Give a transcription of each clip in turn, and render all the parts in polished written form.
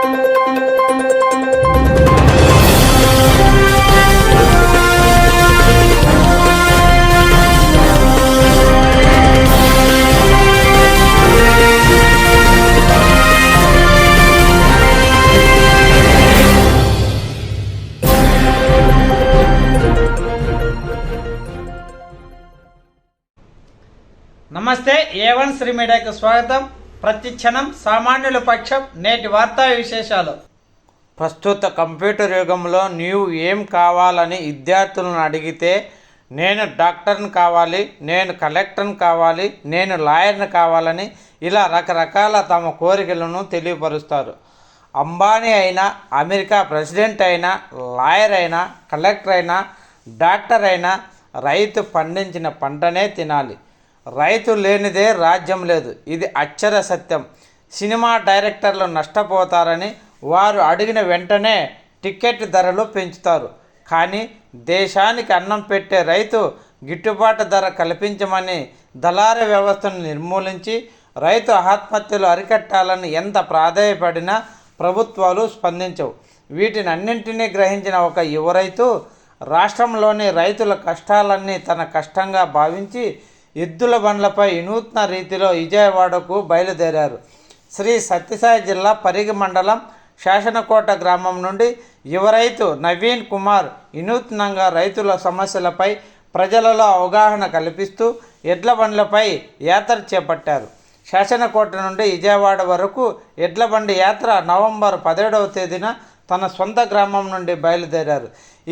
నమస్తే A1 శ్రీ మీడియాకు స్వాగతం. ప్రతి క్షణం సామాన్యుల పక్షం. నేటి వార్తా విశేషాలు. ప్రస్తుత కంప్యూటర్ యుగంలో నీవు ఏం కావాలని విద్యార్థులను అడిగితే నేను డాక్టర్ని కావాలి, నేను కలెక్టర్ని కావాలి, నేను లాయర్ని కావాలని ఇలా రకరకాల తమ కోరికలను తెలియపరుస్తారు. అంబానీ అయినా, అమెరికా ప్రెసిడెంట్ అయినా, లాయర్ అయినా, కలెక్టర్ అయినా, డాక్టర్ అయినా రైతు పండించిన పంటనే తినాలి. రైతు లేనిదే రాజ్యం లేదు. ఇది అక్షర సత్యం. సినిమా డైరెక్టర్లు నష్టపోతారని వారు అడిగిన వెంటనే టికెట్ ధరలు పెంచుతారు. కానీ దేశానికి అన్నం పెట్టే రైతు గిట్టుబాటు ధర కల్పించమని దళారీ వ్యవస్థను నిర్మూలించి రైతు ఆత్మహత్యలు అరికట్టాలని ఎంత ప్రాధాన్యపడినా ప్రభుత్వాలు స్పందించవు. వీటిని అన్నింటినీ గ్రహించిన ఒక యువ రైతు రాష్ట్రంలోని రైతుల కష్టాలన్నీ తన కష్టంగా భావించి ఎద్దుల బండ్లపై వినూత్న రీతిలో విజయవాడకు బయలుదేరారు. శ్రీ సత్యసాయి జిల్లా పరిగి మండలం శాసనకోట గ్రామం నుండి యువ రైతు నవీన్ కుమార్ వినూత్నంగా రైతుల సమస్యలపై ప్రజలలో అవగాహన కల్పిస్తూ ఎడ్ల బండ్లపై యాత్ర చేపట్టారు. శాసనకోట నుండి విజయవాడ వరకు ఎడ్ల బండి యాత్ర నవంబర్ 17వ తేదీన తన సొంత గ్రామం నుండి బయలుదేరారు.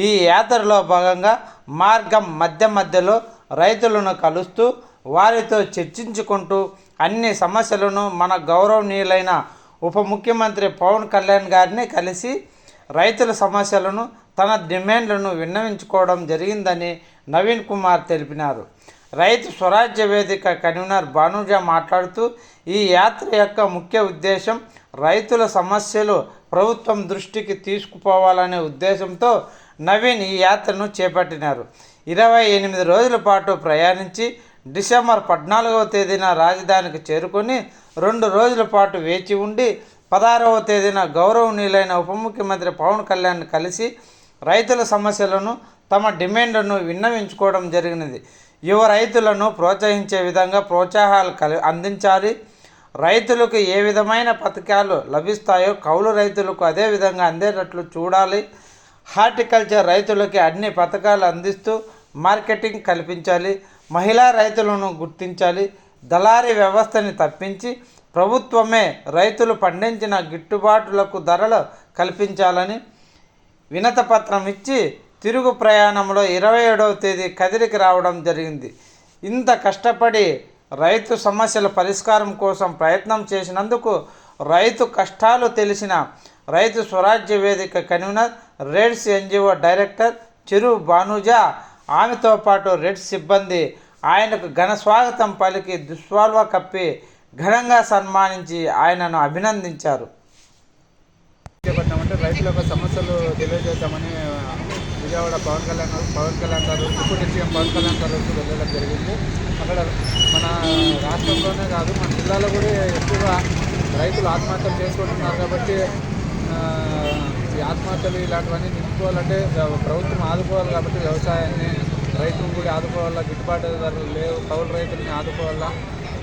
ఈ యాత్రలో భాగంగా మార్గం మధ్యలో రైతులను కలుస్తూ వారితో చర్చించుకుంటూ అన్ని సమస్యలను మన గౌరవనీయులైన ఉప ముఖ్యమంత్రి పవన్ కళ్యాణ్ గారిని కలిసి రైతుల సమస్యలను, తన డిమాండ్లను విన్నవించుకోవడం జరిగిందని నవీన్ కుమార్ తెలిపినారు. రైతు స్వరాజ్య వేదిక కన్వీనర్ భానుజా మాట్లాడుతూ ఈ యాత్ర యొక్క ముఖ్య ఉద్దేశం రైతుల సమస్యలు ప్రభుత్వం దృష్టికి తీసుకుపోవాలనే ఉద్దేశంతో నవీన్ ఈ యాత్రను చేపట్టినారు. 28 రోజుల పాటు ప్రయాణించి డిసెంబర్ 14వ తేదీన రాజధానికి చేరుకొని 2 రోజుల పాటు వేచి ఉండి 16వ తేదీన గౌరవనీయులైన ఉప ముఖ్యమంత్రి పవన్ కళ్యాణ్ కలిసి రైతుల సమస్యలను, తమ డిమాండ్లను విన్నవించుకోవడం జరిగినది. యువ రైతులను ప్రోత్సహించే విధంగా ప్రోత్సాహాలు అందించాలి. రైతులకు ఏ విధమైన పథకాలు లభిస్తాయో కౌలు రైతులకు అదే విధంగా అందేటట్లు చూడాలి. హార్టికల్చర్ రైతులకి అన్ని పథకాలు అందిస్తూ మార్కెటింగ్ కల్పించాలి. మహిళా రైతులను గుర్తించాలి. దళారీ వ్యవస్థని తప్పించి ప్రభుత్వమే రైతులు పండించిన గిట్టుబాటులకు ధరలు కల్పించాలని వినతపత్రం ఇచ్చి తిరుగు ప్రయాణంలో 27వ తేదీ కదిలికి రావడం జరిగింది. ఇంత కష్టపడి రైతు సమస్యల పరిష్కారం కోసం ప్రయత్నం చేసినందుకు రైతు కష్టాలు తెలిసిన రైతు స్వరాజ్య వేదిక కన్వీనర్, రెడ్స్ NGO డైరెక్టర్ చెరు భానుజా, ఆమెతో పాటు రెడ్స్ సిబ్బంది ఆయనకు ఘన స్వాగతం పలికి దుస్వాల్వా కప్పి ఘనంగా సన్మానించి ఆయనను అభినందించారు. అంటే రైతుల యొక్క సమస్యలు తెలియజేద్దామని విజయవాడ పవన్ కళ్యాణ్ గారు డిప్యూటీ సీఎం పవన్ కళ్యాణ్ గారు వెళ్ళడం జరిగింది. అక్కడ మన రాష్ట్రంలోనే కాదు, మన జిల్లాలో కూడా ఎక్కువగా రైతులు ఆత్మహత్యలు చేసుకుంటున్నారు. కాబట్టి ఈ ఆత్మహత్యలు ఇలాంటివన్నీ నిలుపుకోవాలంటే ప్రభుత్వం ఆదుకోవాలి. కాబట్టి వ్యవసాయాన్ని, రైతులు కూడా ఆదుకోవాలా. గిట్టుబాటు ధరలు లేవు, కౌలు రైతులని ఆదుకోవాలా.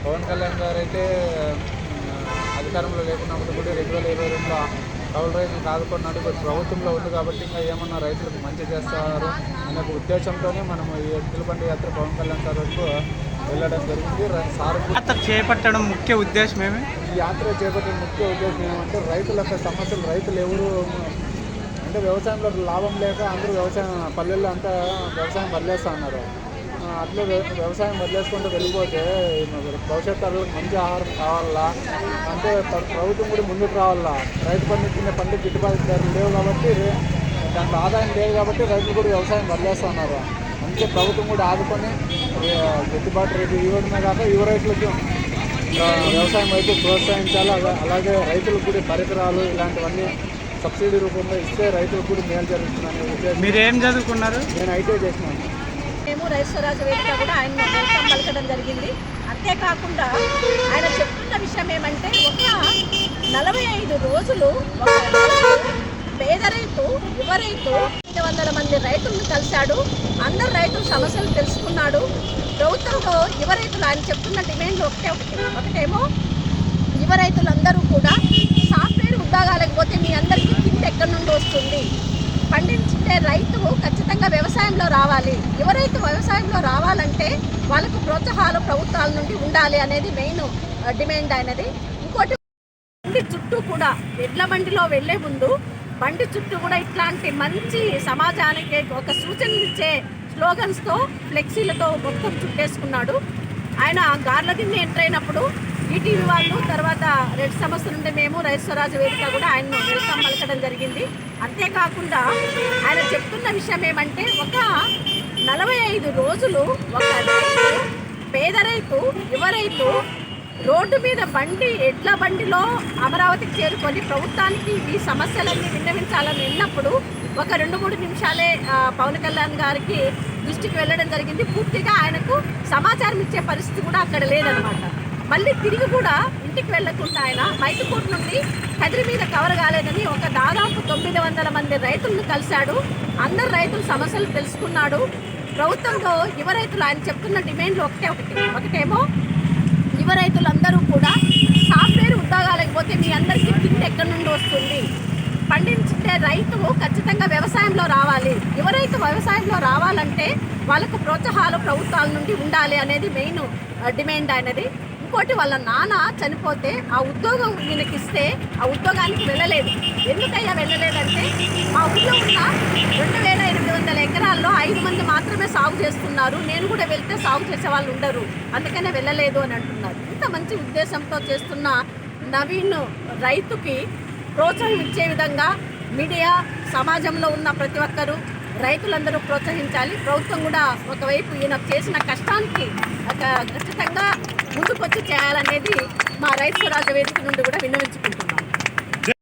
పవన్ కళ్యాణ్ గారు అయితే అధికారంలో లేకున్నప్పుడు కూడా 2022లో కౌలు రైతులకు ఆదుకున్నాడు. ప్రభుత్వంలో ఉంది కాబట్టి ఇంకా ఏమన్నా రైతులకు మంచి చేస్తారు అనే ఉద్దేశంతోనే మనం ఈ ఎద్దుల బండి యాత్ర పవన్ కళ్యాణ్ గారు వరకు వెళ్ళడం జరిగింది. యాత్ర చేపట్టడం ముఖ్య ఉద్దేశం ఏమి? ఈ యాత్ర చేపట్టిన ముఖ్య ఉద్దేశం ఏమంటే రైతుల యొక్క సమస్యలు, రైతులు ఎవరు అంటే వ్యవసాయంలో లాభం లేక అందరూ పల్లెల్లో అంతా వ్యవసాయం వదిలేస్తూ ఉన్నారు. అట్లా వ్యవసాయం వదిలేసుకుంటూ వెళ్ళిపోతే భవిష్యత్ తరాలకు మంచి ఆహారం కావాలా అంటే ప్రభుత్వం కూడా ముందుకు రావాలా. రైతు పండించిన పంటకు గిట్టుబాటు ధరలు లేవు కాబట్టి, దాంట్లో ఆదాయం లేదు కాబట్టి రైతులు కూడా వ్యవసాయం వదిలేస్తూ ఉన్నారు. అందుకే ప్రభుత్వం కూడా ఆదుకొని గిట్టుబాటు రేటు ఇవ్వడమే కాక యువ రైతులకు వ్యవసాయం వైపు ప్రోత్సహించాలి. అలాగే రైతులకు కూడా పరికరాలు ఇలాంటివన్నీ సబ్సిడీ రూపంలో ఇస్తే రైతులకు కూడా మేలు జరుగుతుందని ఉద్దేశం. మీరు ఏం చదువుకున్నారు? నేను ITI చేసినాను. మేము రైతు స్వరాజ్య వేదిక కూడా ఆయన వెల్కమ్ పలకడం జరిగింది. అంతేకాకుండా ఆయన చెప్తున్న విషయం ఏమంటే ఒక 45 రోజులు ఒక పేద రైతు, యువ రైతు 500 మంది రైతులను కలిశాడు. అందరు రైతుల సమస్యలు తెలుసుకున్నాడు. ప్రభుత్వంలో యువ రైతులు ఆయన చెప్తున్న డిమాండ్లు ఒకటేమో యువ రైతులందరూ కూడా సాఫ్ట్వేర్ ఉద్యోగాలకు పోతే మీ అందరికీ కింద ఎక్కడి నుండి వస్తుంది, పండించే రైతు ఖచ్చితంగా వ్యవసాయంలో రావాలి, యువ రైతు వ్యవసాయంలో రావాలంటే వాళ్ళకు ప్రోత్సాహాలు ప్రభుత్వాల నుండి ఉండాలి అనేది మెయిన్ డిమాండ్ అయినది. ఇంకోటి బండి చుట్టూ కూడా ఎడ్ల బండిలో వెళ్లే ముందు బండి చుట్టూ కూడా ఇట్లాంటి మంచి సమాజానికి ఒక సూచనలు ఇచ్చే స్లోగన్స్తో ఫ్లెక్సీలతో మొత్తం చుట్టేసుకున్నాడు. ఆయన గార్లదిన్ని ఎంటర్ అయినప్పుడు ఈటీవీ వాళ్ళు, తర్వాత రెడ్ సంస్థ నుండి మేము రైతు స్వరాజ్ వేదిక కూడా ఆయన్ను వెల్కమ్ పలకడం జరిగింది. అంతేకాకుండా ఆయన చెప్తున్న విషయం ఏమంటే ఒక 45 రోజులు ఒక రైతు, పేద రైతు, యువ రైతు రోడ్డు మీద ఎడ్ల బండిలో అమరావతికి చేరుకొని ప్రభుత్వానికి ఈ సమస్యలన్నీ విన్నవించాలని వెళ్ళినప్పుడు ఒక 2-3 నిమిషాలే పవన్ కళ్యాణ్ గారికి దృష్టికి వెళ్ళడం జరిగింది. పూర్తిగా ఆయనకు సమాచారం ఇచ్చే పరిస్థితి కూడా అక్కడ లేదనమాట. మళ్ళీ తిరిగి కూడా ఇంటికి వెళ్లకుండా ఆయన మైదుకూరు నుండి కదిరి మీద కవర్ కాలేదని ఒక దాదాపు 900 మంది రైతులను కలిశాడు. అందరు రైతుల సమస్యలు తెలుసుకున్నాడు. ప్రభుత్వంలో యువ రైతులు ఆయన చెప్తున్న డిమాండ్లు ఒకటేమో యువ రైతులందరూ కూడా సాఫ్ట్వేర్ ఉద్యోగాలకు పోతే మీ అందరికీ కింద ఎక్కడి నుండి వస్తుంది, పండించే రైతు ఖచ్చితంగా వ్యవసాయంలో రావాలి, యువ రైతు వ్యవసాయంలో రావాలంటే వాళ్ళకు ప్రోత్సాహాలు ప్రభుత్వాల నుండి ఉండాలి అనేది మెయిన్ డిమాండ్ అయినది. ఇంకోటి వాళ్ళ నాన్న చనిపోతే ఆ ఉద్యోగం ఈయనకి ఇస్తే ఆ ఉద్యోగానికి వెళ్ళలేదు. ఎందుకయ్యా వెళ్ళలేదంటే మా ఊళ్ళో ఉన్న 2800 ఎకరాల్లో 5 మంది మాత్రమే సాగు చేస్తున్నారు, నేను కూడా వెళ్తే సాగు చేసే వాళ్ళు ఉండరు, అందుకనే వెళ్ళలేదు అని అంటున్నారు. ఇంత మంచి ఉద్దేశంతో చేస్తున్న నవీన్ రైతుకి ప్రోత్సాహం ఇచ్చే విధంగా మీడియా, సమాజంలో ఉన్న ప్రతి ఒక్కరూ రైతులందరూ ప్రోత్సహించాలి. ప్రభుత్వం కూడా ఒకవైపు ఈయన చేసిన కష్టానికి ఖచ్చితంగా ముందుకొచ్చి చేయాలనేది మా రైతు స్వరాజ్య వేదిక నుండి కూడా విన్నవించుకుంటున్నాం.